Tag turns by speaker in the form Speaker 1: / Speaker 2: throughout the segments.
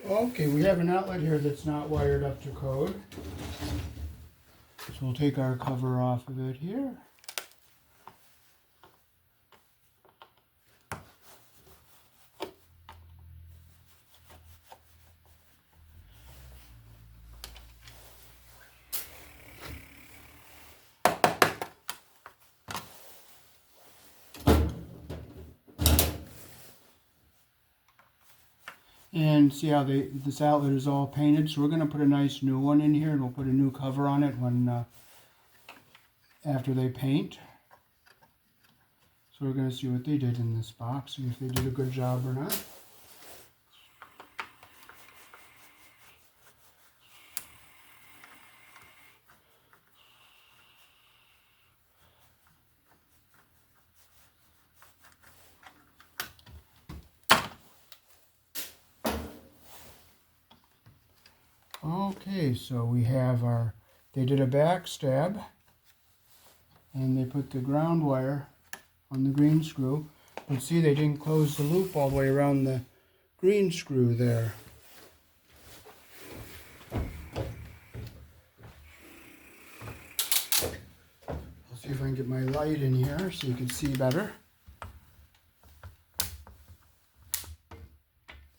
Speaker 1: Okay, we have an outlet here that's not wired up to code. So we'll take our cover off of it here. And see how this outlet is all painted. So we're going to put a nice new one in here, and we'll put a new cover on it when after they paint. So we're going to see what they did in this box and if they did a good job or not. Okay, so we have they did a back stab, and they put the ground wire on the green screw. But see, they didn't close the loop all the way around the green screw there. I'll see if I can get my light in here so you can see better.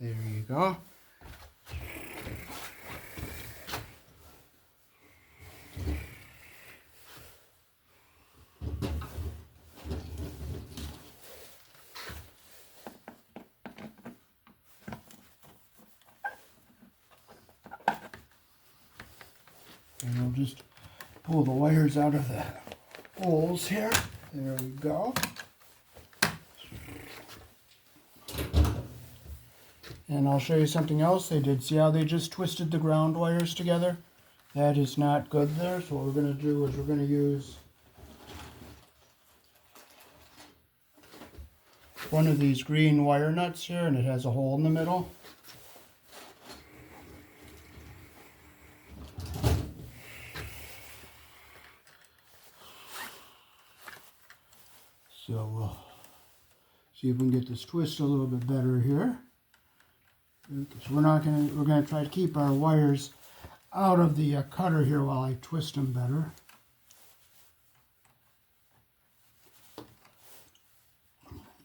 Speaker 1: There you go. And we'll just pull the wires out of the holes here. There we go. And I'll show you something else they did. See how they just twisted the ground wires together? That is not good there. So what we're going to do is we're going to use one of these green wire nuts here, and it has a hole in the middle. So we'll see if we can get this twist a little bit better here. Okay, so we're going to try to keep our wires out of the cutter here while I twist them better.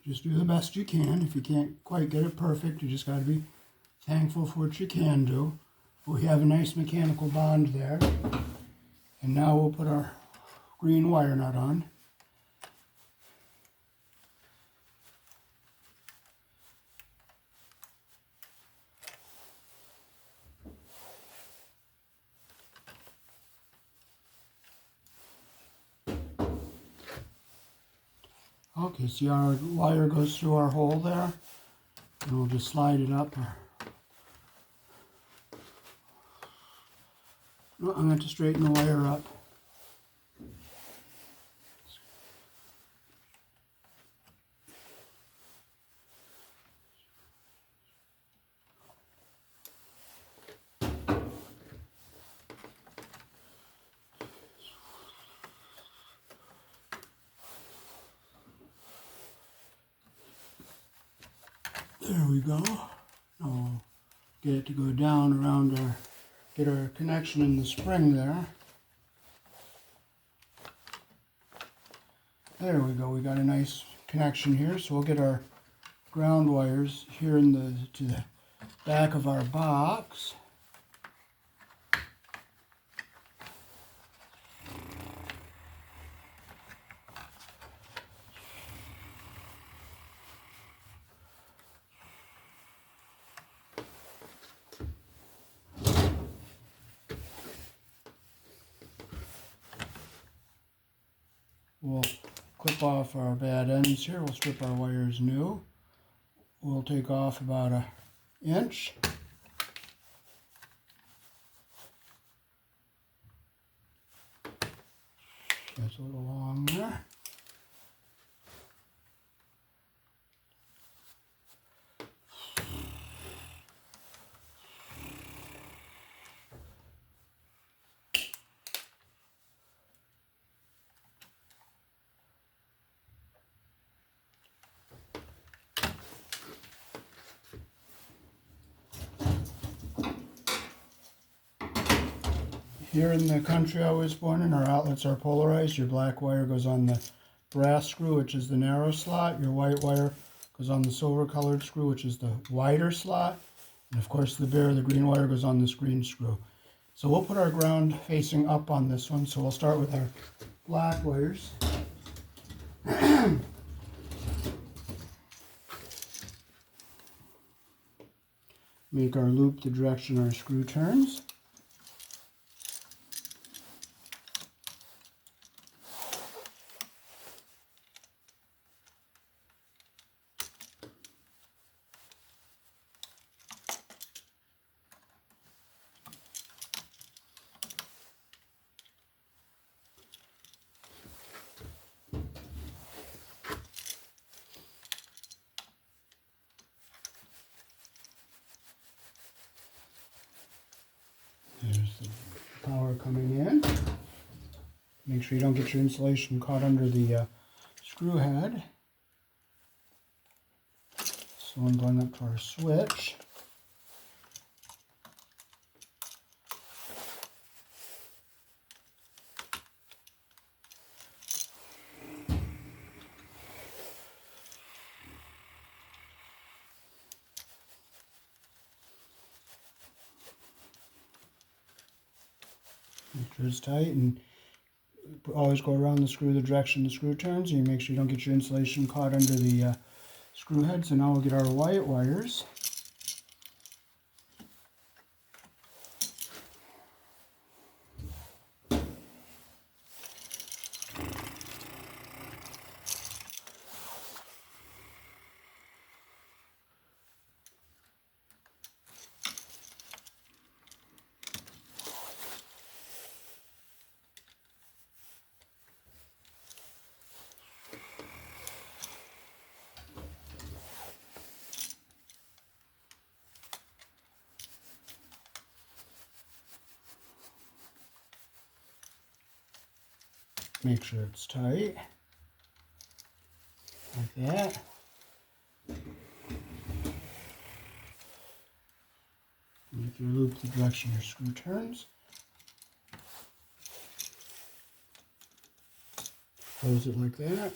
Speaker 1: Just do the best you can. If you can't quite get it perfect, you just got to be thankful for what you can do. We have a nice mechanical bond there. And now we'll put our green wire nut on. Okay, see our wire goes through our hole there, and we'll just slide it up. No, I'm going to straighten the wire up. There we go. Now we'll get it to go down around get our connection in the spring there. There we go. We got a nice connection here. So we'll get our ground wires here to the back of our box. We'll clip off our bad ends here. We'll strip our wires new. We'll take off about an inch. That's a little long there. Here in the country I was born in, our outlets are polarized. Your black wire goes on the brass screw, which is the narrow slot. Your white wire goes on the silver colored screw, which is the wider slot. And of course the green wire goes on this green screw. So we'll put our ground facing up on this one. So we'll start with our black wires. Make our loop the direction our screw turns. There's the power coming in. Make sure you don't get your insulation caught under the screw head. So I'm going up to our switch. Make sure it's tight, and always go around the screw the direction the screw turns, and you make sure you don't get your insulation caught under the screw head. So now we'll get our white wires. Make sure it's tight, like that. Make your loop the direction your screw turns. Close it like that.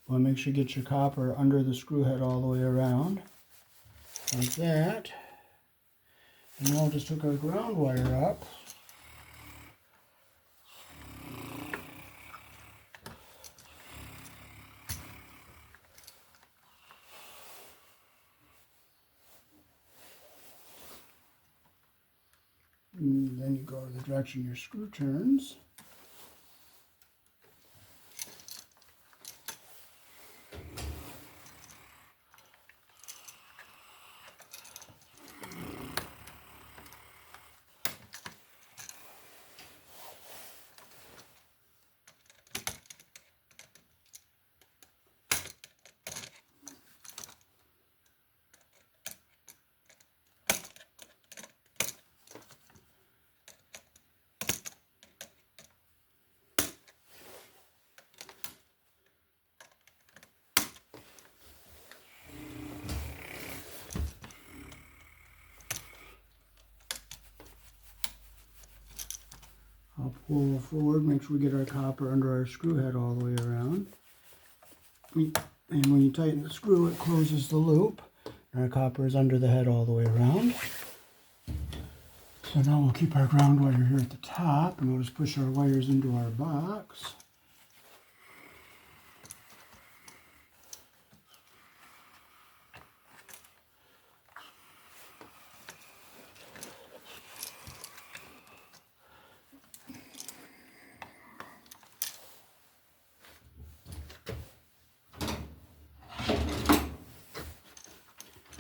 Speaker 1: Well, make sure you get your copper under the screw head all the way around, like that. And now we'll just hook our ground wire up. And then you go to the direction your screw turns. I'll pull forward, make sure we get our copper under our screw head all the way around. And when you tighten the screw, it closes the loop. And our copper is under the head all the way around. So now we'll keep our ground wire here at the top, and we'll just push our wires into our box.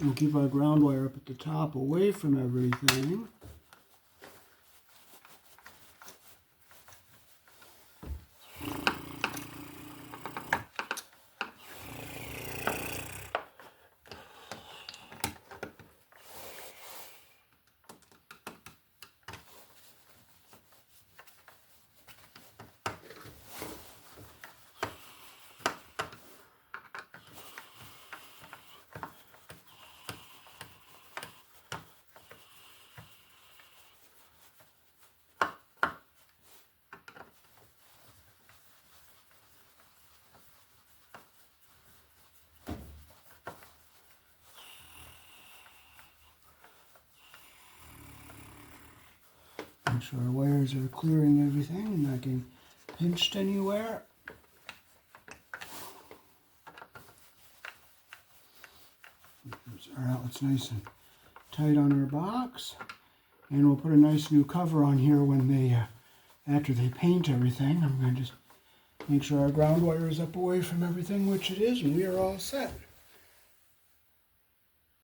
Speaker 1: We'll keep our ground wire up at the top away from everything. Make sure our wires are clearing everything and not getting pinched anywhere. Our outlet's nice and tight on our box. And we'll put a nice new cover on here when they, after they paint everything. I'm going to just make sure our ground wire is up away from everything, which it is, and we are all set.